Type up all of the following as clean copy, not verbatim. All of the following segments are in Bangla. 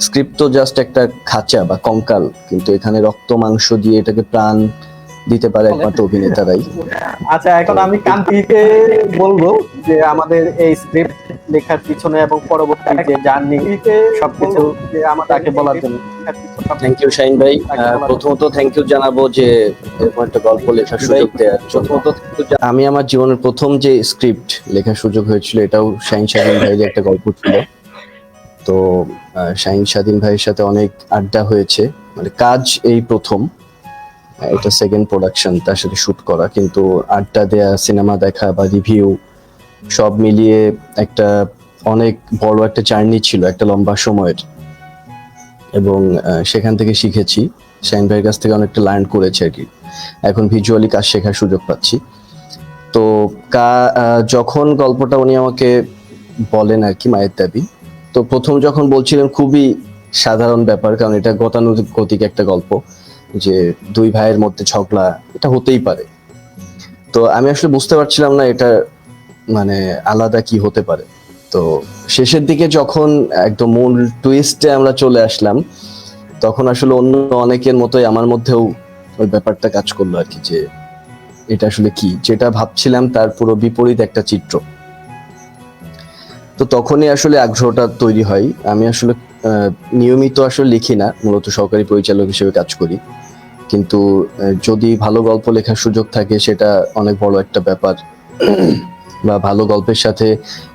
স্ক্রিপ্ট তো জাস্ট একটা খাঁচা বা কঙ্কাল, কিন্তু এখানে রক্ত মাংস দিয়ে এটাকে প্রাণ দিতে পারে একমাত্র অভিনেতারাই। আচ্ছা, এখন আমি কান্তিকে বলবো যে আমাদের এই স্ক্রিপ্ট লেখার পিছনে এবং পরবর্তী যে জার্নি সবকিছু তাকে বলার জন্য। থ্যাংক ইউ শাহিন ভাই। প্রথমত থ্যাংক ইউ জানাবো যে এরকম একটা গল্প লেখার সুযোগ দেওয়ার জন্য। আমি আমার জীবনের প্রথম যে স্ক্রিপ্ট লেখার সুযোগ হয়েছিল এটাও শাহিন স্বাধীন ভাইয়ের একটা গল্প ছিল। তো শাহিন স্বাধীন ভাইয়ের সাথে অনেক আড্ডা হয়েছে, মানে কাজ এই প্রথম, এটা সেকেন্ড প্রোডাকশন তার সাথে শুট করা, কিন্তু আড্ডা দেয়া, সিনেমা দেখা বা রিভিউ সব মিলিয়ে একটা অনেক বড় একটা জার্নি ছিল, একটা লম্বা সময়ের। এবং সেখান থেকে শিখেছি, শাহিন ভাইয়ের কাছ থেকে অনেকটা লার্ন করেছি আর কি। এখন ভিজুয়ালি কাজ শেখার সুযোগ পাচ্ছি। তো যখন গল্পটা উনি আমাকে বলেন আর কি, মায়ের দাবি, তো প্রথম যখন বলছিলেন খুবই সাধারণ ব্যাপার, কারণ এটা গতানুগতিক একটা গল্প যে দুই ভাইয়ের মধ্যে ঝগড়া, এটা হতেই পারে। তো আমি আসলে বুঝতে পারছিলাম না এটা মানে আলাদা কি হতে পারে। তো শেষের দিকে যখন একদম মূল টুইস্টে আমরা চলে আসলাম, তখন আসলে অন্য অনেকের মতোই আমার মধ্যেও ওই ব্যাপারটা কাজ করলো আর কি, যে এটা আসলে কি, যেটা ভাবছিলাম তার পুরো বিপরীত একটা চিত্র। তো তখনই আসলে আগ্রহটা তৈরি হয়। আমি আসলে নিয়মিত আসলে লিখি না, মূলত সহকারী পরিচালক হিসেবে কাজ করি, কিন্তু যদি ভালো গল্প লেখার সুযোগ থাকে সেটা অনেক বড় একটা ব্যাপার, বা ভালো গল্পের সাথে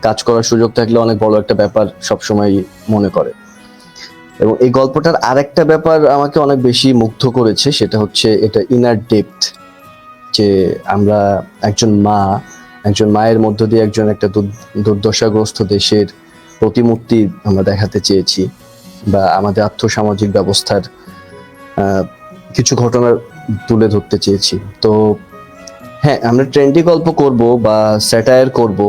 কাজ করার সুযোগ থাকলে অনেক বড় একটা ব্যাপার সবসময় মনে করে। এবং এই গল্পটার আরেকটা ব্যাপার আমাকে অনেক বেশি মুগ্ধ করেছে, সেটা হচ্ছে এটা ইনার ডেপথ, যে আমরা একজন মায়ের মধ্য দিয়ে একজন একটা দুর্দশাগ্রস্ত দেশের প্রতিমূর্তি আমরা দেখাতে চেয়েছি, বা আমাদের আর্থসামাজিক ব্যবস্থার কিছু ঘটনা তুলে ধরতে চেয়েছি। তো হ্যাঁ, আমরা ট্রেন্ডি গল্প করব বা স্যাটায়ার করব,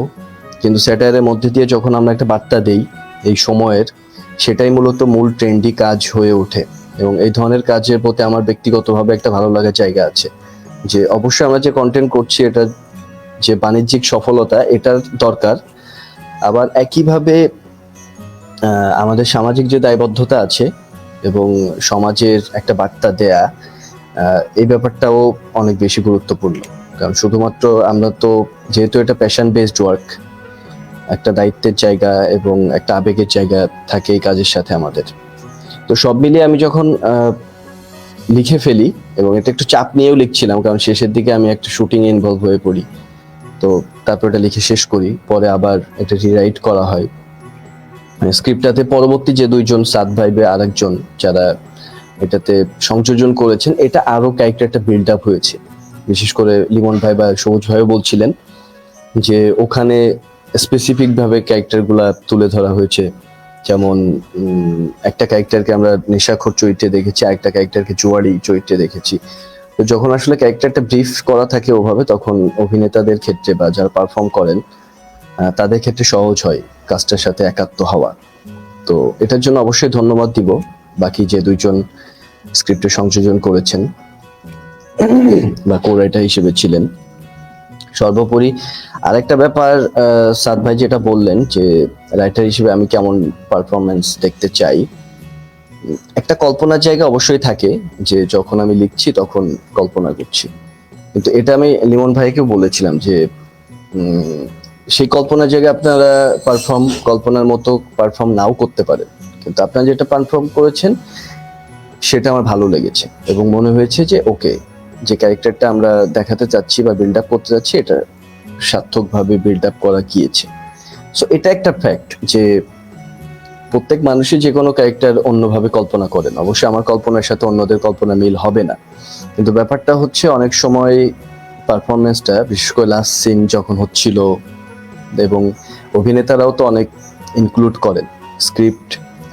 কিন্তু স্যাটায়ারের মধ্যে দিয়ে যখন আমরা একটা বার্তা দেই এই সময়ের, সেটাই মূলত মূল ট্রেন্ডি কাজ হয়ে ওঠে। এবং এই ধরনের কাজের প্রতি আমার ব্যক্তিগতভাবে একটা ভালো লাগার জায়গা আছে, যে অবশ্যই আমরা যে কন্টেন্ট করছি এটা যে বাণিজ্যিক সফলতা এটার দরকার, আবার একইভাবে আমাদের সামাজিক যে দায়বদ্ধতা আছে এবং সমাজের একটা বার্তা দেয়া, এই ব্যাপারটাও অনেক বেশি গুরুত্বপূর্ণ। কারণ শুধুমাত্র আমরা তো, যেহেতু এটা প্যাশন বেসড ওয়ার্ক, একটা দায়িত্বের জায়গা এবং একটা আবেগের জায়গা থাকে এই কাজের সাথে আমাদের। তো সব মিলিয়ে আমি যখন লিখে ফেলি, এবং এটা একটু চাপ নিয়েও লিখছিলাম, কারণ শেষের দিকে আমি একটা শুটিং এ ইনভলভ হয়ে পড়ি, তো তারপর এটা লিখে শেষ করি, পরে আবার এটা রিরাইট করা হয়। স্ক্রিপ্টটাতে পরবর্তী যে দুইজন সাদ ভাই বা আরেকজন যারা এটাতে সংযোজন করেছেন, এটা আরো ক্যারেক্টারটা বিল্ড আপ হয়েছে। বিশেষ করে লিমন ভাই বা সবুজ ভাইও বলছিলেন যে ওখানে স্পেসিফিক ভাবে ক্যারেক্টার গুলা তুলে ধরা হয়েছে। যেমন একটা ক্যারেক্টারকে আমরা নেশাখোর চরিত্রে দেখেছি, আরেকটা ক্যারেক্টারকে জুয়ারি চরিত্রে দেখেছি। তো যখন আসলে ক্যারেক্টারটা ব্রিফ করা থাকে ওভাবে, তখন অভিনেতাদের ক্ষেত্রে বা যারা পারফর্ম করেন তাদের ক্ষেত্রে সহজ হয় কাজটার সাথে একাত্ম হওয়া। তো এটার জন্য অবশ্যই ধন্যবাদ দিব বাকি যে দুইজন স্ক্রিপ্টে সংযোজন করেছেন বা কো-রাইটার হিসেবে ছিলেন। সর্বোপরি আরেকটা ব্যাপার, সাদ ভাই যেটা বললেন যে রাইটার হিসেবে আমি কেমন পারফরমেন্স দেখতে চাই, একটা কল্পনার জায়গা অবশ্যই থাকে, যে যখন আমি লিখছি তখন কল্পনা করছি। কিন্তু এটা আমি লিমন ভাইকেও বলেছিলাম যে সেই কল্পনার জায়গায় আপনারা কল্পনার মতো পারফর্ম নাও করতে পারেন, কিন্তু আপনারা যেটা পারফর্ম করেছেন সেটা আমার ভালো লেগেছে, এবং মনে হয়েছে যে ওকে, যে ক্যারেক্টারটা আমরা দেখাতে চাচ্ছি বা বিল্ড আপ করতে চাচ্ছি, এটা সার্থকভাবে বিল্ড আপ করা গিয়েছে। সো এটা একটা ফ্যাক্ট যে প্রত্যেক মানুষই যে কোনো ক্যারেক্টার অন্যভাবে কল্পনা করেন। অবশ্যই আমার কল্পনার সাথে অন্যদের কল্পনা মিল হবে না, কিন্তু ব্যাপারটা হচ্ছে অনেক সময় পারফরমেন্সটা, বিশেষ করে লাস্ট সিন যখন হচ্ছিল, এবং অভিনেতারাও তো অনেক ইনক্লুড করেন।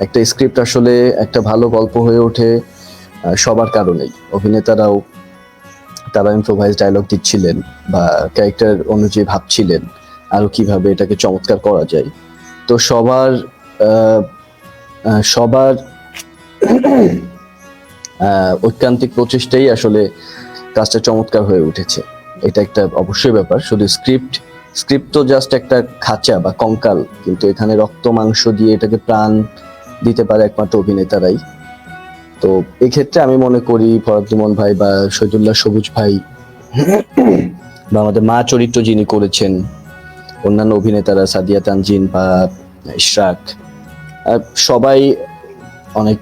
একটা স্ক্রিপ্ট আসলে একটা ভালো গল্প হয়ে ওঠে সবার কারণেই। অভিনেতারাও তারা ইম্প্রোভাইজ ডায়লগ দিচ্ছিলেন বা ক্যারেক্টার অনুযায়ী ভাবছিলেন আরো কিভাবে এটাকে চমৎকার করা যায়। তো সবার ঐকান্তিক প্রচেষ্টাই আসলে কাজটা চমৎকার হয়ে উঠেছে। এটা একটা অবশ্যই ব্যাপার। শুধু স্ক্রিপ্ট তো জাস্ট একটা খাঁচা বা কঙ্কাল, কিন্তু এখানে রক্ত মাংস দিয়ে এটাকে প্রাণ দিতে পারে একমাত্র অভিনেতারাই। তো এক্ষেত্রে আমি মনে করি ফরাদ লিমন ভাই বা শহীদুল্লাহ সবুজ ভাই বা আমাদের মা চরিত্র যিনি করেছেন, অন্যান্য অভিনেতারা সাদিয়া তানজিন বা ইশরাক, সবাই অনেক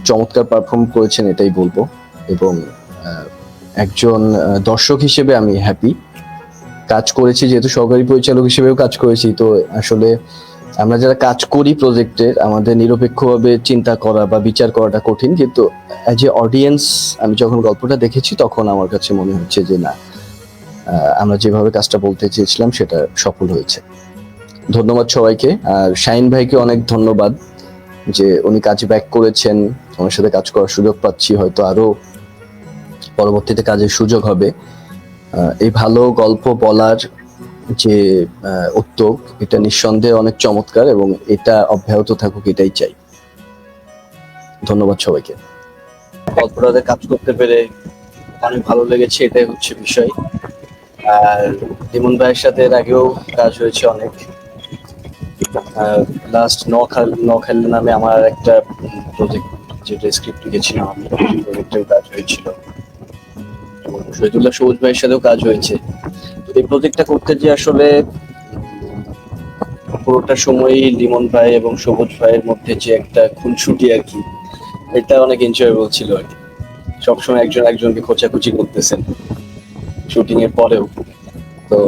চমৎকার পারফর্ম করেছেন এটাই বলবো। এবং একজন দর্শক হিসেবে আমি হ্যাপি। কাজ করেছি যেহেতু সহকারী পরিচালক হিসেবেও কাজ করেছি, তো আসলে আমরা যারা কাজ করি প্রজেক্টের, আমাদের নিরপেক্ষভাবে চিন্তা করা বা বিচার করাটা কঠিন, কিন্তু অ্যাজ এ অডিয়েন্স আমি যখন গল্পটা দেখেছি তখন আমার কাছে মনে হচ্ছে যে না, আমরা যেভাবে কাজটা বলতে চেয়েছিলাম সেটা সফল হয়েছে। ধন্যবাদ সবাইকে। আর শাহিন ভাইকে অনেক ধন্যবাদ যে উনি কাজ ব্যাক করেছেন, ওনার সাথে কাজ করার সুযোগ পাচ্ছি, হয়তো আরো পরবর্তীতে কাজের সুযোগ হবে। এই ভালো গল্প বলার যে উদ্যোগ, এটা নিঃসন্দেহে অনেক চমৎকার এবং এটা অব্যাহত থাকুক, এটাই চাই। ধন্যবাদ সবাইকে। গল্পটাতে কাজ করতে পেরে অনেক ভালো লেগেছে, এটাই হচ্ছে বিষয়। আর লিমন ভাইয়ের সাথে এর আগেও কাজ হয়েছে অনেক। লাস্ট নখাল নামে আমার একটা প্রজেক্ট, যেটা স্ক্রিপ্ট লিখেছিলাম আমি, প্রজেক্টেও কাজ হয়েছিল। এবং শহীদুল্লাহ সবুজ ভাইয়ের সাথেও কাজ হয়েছে। তো এই প্রজেক্টটা করতে যে আসলে পুরোটা সময়ই লিমন ভাই এবং সবুজ ভাইয়ের মধ্যে যে একটা খুনসুটি আর কি, এটা অনেক এনজয়েবল ছিল আর কি। সবসময় একজন একজনকে খোঁচাখুচি করতেছেন শুটিং এর পরেও। তো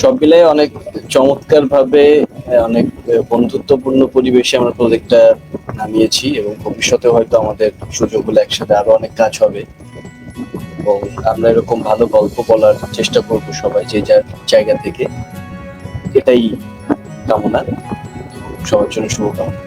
সব মিলাই অনেক চমৎকার ভাবে, অনেক বন্ধুত্বপূর্ণ পরিবেশে আমরা প্রজেক্টটা নামিয়েছি এবং ভবিষ্যতে হয়তো আমাদের সুযোগ হলে একসাথে আরো অনেক কাজ হবে। এবং আমরা এরকম ভালো গল্প বলার চেষ্টা করবো সবাই যে যার জায়গা থেকে। এটাই কামনা, সবার জন্য শুভকামনা।